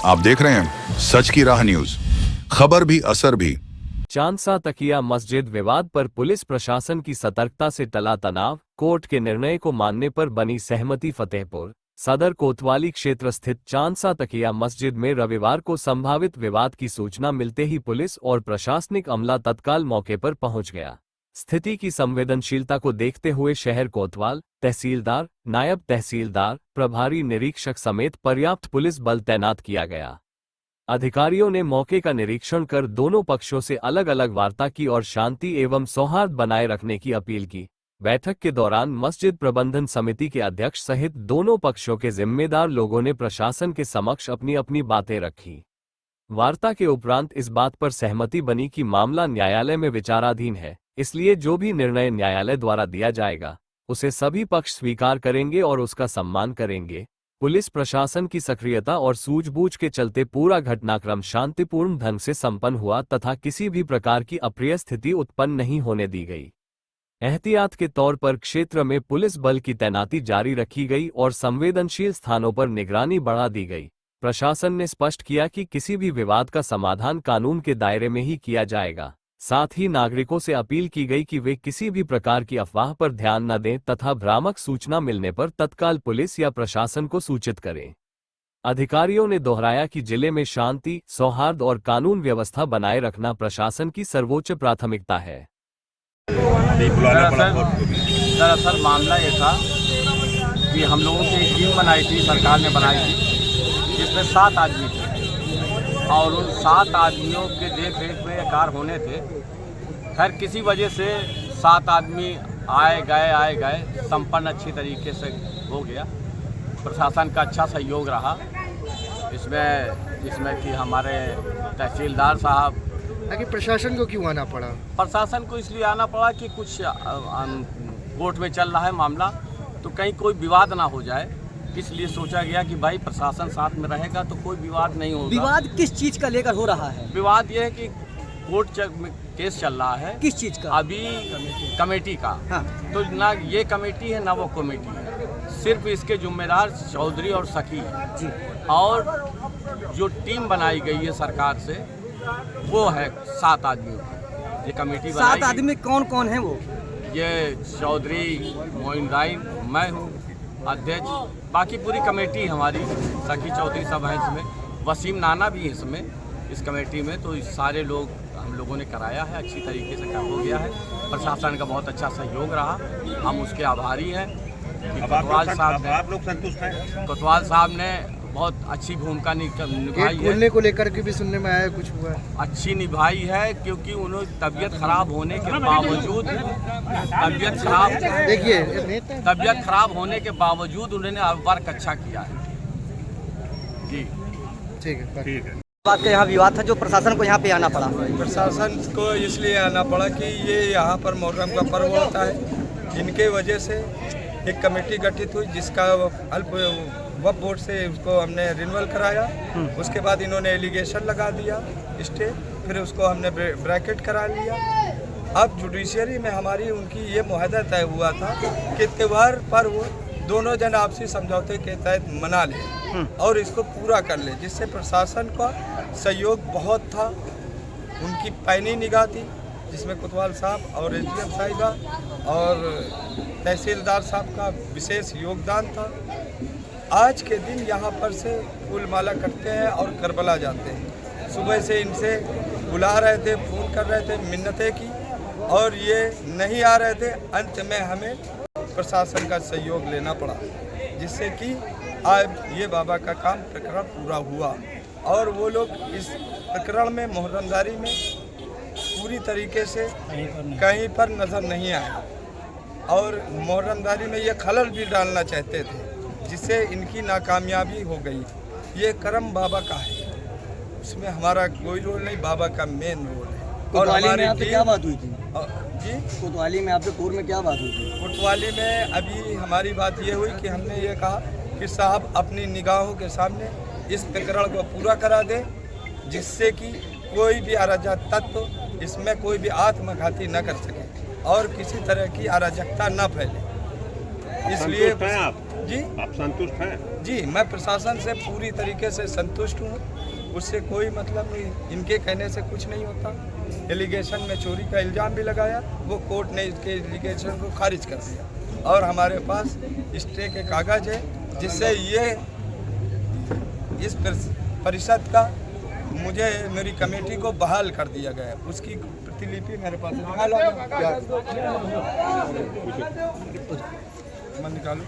आप देख रहे हैं सच की राह न्यूज, खबर भी असर भी। चांदसा तकिया मस्जिद विवाद पर पुलिस प्रशासन की सतर्कता से टला तनाव, कोर्ट के निर्णय को मानने पर बनी सहमति। फतेहपुर सदर कोतवाली क्षेत्र स्थित चांदसा तकिया मस्जिद में रविवार को संभावित विवाद की सूचना मिलते ही पुलिस और प्रशासनिक अमला तत्काल मौके पर पहुंच गया। स्थिति की संवेदनशीलता को देखते हुए शहर कोतवाल, तहसीलदार, नायब तहसीलदार, प्रभारी निरीक्षक समेत पर्याप्त पुलिस बल तैनात किया गया। अधिकारियों ने मौके का निरीक्षण कर दोनों पक्षों से अलग अलग वार्ता की और शांति एवं सौहार्द बनाए रखने की अपील की। बैठक के दौरान मस्जिद प्रबंधन समिति के अध्यक्ष सहित दोनों पक्षों के जिम्मेदार लोगों ने प्रशासन के समक्ष अपनी अपनी बातें रखी। वार्ता के उपरांत इस बात पर सहमति बनी कि मामला न्यायालय में विचाराधीन है, इसलिए जो भी निर्णय न्यायालय द्वारा दिया जाएगा उसे सभी पक्ष स्वीकार करेंगे और उसका सम्मान करेंगे। पुलिस प्रशासन की सक्रियता और सूझबूझ के चलते पूरा घटनाक्रम शांतिपूर्ण ढंग से संपन्न हुआ तथा किसी भी प्रकार की अप्रिय स्थिति उत्पन्न नहीं होने दी गई। एहतियात के तौर पर क्षेत्र में पुलिस बल की तैनाती जारी रखी गई और संवेदनशील स्थानों पर निगरानी बढ़ा दी गई। प्रशासन ने स्पष्ट किया कि किसी भी विवाद का समाधान कानून के दायरे में ही किया जाएगा। साथ ही नागरिकों से अपील की गई कि वे किसी भी प्रकार की अफवाह पर ध्यान न दें तथा भ्रामक सूचना मिलने पर तत्काल पुलिस या प्रशासन को सूचित करें। अधिकारियों ने दोहराया कि जिले में शांति, सौहार्द और कानून व्यवस्था बनाए रखना प्रशासन की सर्वोच्च प्राथमिकता है। दरअसल मामला ये था कि हम लोगों की एक टीम बनाई थी, सरकार ने बनाई थी, जिसमें 7 आदमी थे और उन 7 आदमियों के देख रेख में ये कार होने थे। खैर किसी वजह से 7 आदमी आए गए संपन्न अच्छी तरीके से हो गया। प्रशासन का अच्छा सहयोग रहा इसमें कि हमारे तहसीलदार साहब। लेकिन प्रशासन को क्यों आना पड़ा? प्रशासन को इसलिए आना पड़ा कि कुछ कोर्ट में चल रहा है मामला, तो कहीं कोई विवाद ना हो जाए, इसलिए सोचा गया कि भाई प्रशासन साथ में रहेगा तो कोई विवाद नहीं होगा। विवाद किस चीज का लेकर हो रहा है? विवाद ये है कि कोर्ट में केस चल रहा है। किस चीज का? अभी कमेटी का। हाँ। तो ना ये कमेटी है ना वो कमेटी है, सिर्फ इसके जिम्मेदार चौधरी और सखी जी। और जो टीम बनाई गई है सरकार से वो है 7 आदमियों की। ये कमेटी 7 आदमी कौन कौन है वो? ये चौधरी मोइन राय, मैं हूँ अध्यक्ष, बाकी पूरी कमेटी हमारी, सखी चौधरी सब हैं इसमें, वसीम नाना भी है इसमें, इस कमेटी में। तो सारे लोग हम लोगों ने कराया है, अच्छी तरीके से काम हो गया है। प्रशासन का बहुत अच्छा सहयोग रहा, हम उसके आभारी हैं। कोतवाल साहब ने बहुत अच्छी भूमिका निभाई है। खोलने को लेकर के भी सुनने में आया, कुछ हुआ अच्छी निभाई है, क्योंकि उन्होंने तबीयत खराब होने के बावजूद तबीयत खराब होने के बावजूद उन्होंने वर्क अच्छा किया है जी। ठीक है। बात का यहाँ विवाद था जो प्रशासन को यहाँ पे आना पड़ा। प्रशासन को इसलिए आना पड़ा कि ये यहाँ पर मुहर्रम का पर्व होता है, इनके वजह से एक कमेटी गठित हुई जिसका वक्फ बोर्ड से उसको हमने रिन्यूअल कराया। उसके बाद इन्होंने एलिगेशन लगा दिया स्टे, फिर उसको हमने ब्रैकेट करा लिया। अब जुडिशियरी में हमारी उनकी ये मुआहदा तय हुआ था कि त्यौहार पर वो दोनों जन आपसी समझौते के तहत मना ले और इसको पूरा कर ले, जिससे प्रशासन का सहयोग बहुत था। उनकी पैनी निगाह थी, जिसमें कोतवाल साहब और एसडीएम साहिबा और तहसीलदार साहब का विशेष योगदान था। आज के दिन यहाँ पर से फूल माला कटते हैं और करबला जाते हैं। सुबह से इनसे बुला रहे थे, फ़ोन कर रहे थे, मिन्नतें की और ये नहीं आ रहे थे। अंत में हमें प्रशासन का सहयोग लेना पड़ा, जिससे कि आज ये बाबा का काम प्रकरण पूरा हुआ और वो लोग इस प्रकरण में मुहर्रमदारी में पूरी तरीके से कहीं पर नज़र नहीं आए और मुहर्रमदारी में ये खलल भी डालना चाहते थे, जिससे इनकी नाकामयाबी हो गई। ये करम बाबा का है, उसमें हमारा कोई रोल नहीं, बाबा का मेन रोल है। और हमारी क्या बात हुई थी जी? कोतवाली में आपके पूर्व में क्या बात हुई थी? कोतवाली में अभी हमारी बात ये हुई कि हमने ये कहा कि साहब अपनी निगाहों के सामने इस प्रकरण को पूरा करा दें, जिससे कि कोई भी अराजक तत्व इसमें कोई भी आत्मघाती न कर सके और किसी तरह की अराजकता न फैले। इसलिए जी आप संतुष्ट हैं? जी, मैं प्रशासन से पूरी तरीके से संतुष्ट हूँ। उससे कोई मतलब नहीं, इनके कहने से कुछ नहीं होता। एलिगेशन में चोरी का इल्ज़ाम भी लगाया, वो कोर्ट ने इसके एलिगेशन को खारिज कर दिया और हमारे पास स्टे के कागज़ है जिससे ये इस परिषद का मुझे मेरी कमेटी को बहाल कर दिया गया है। उसकी प्रतिलिपि मेरे पास है। मैं निकालूं?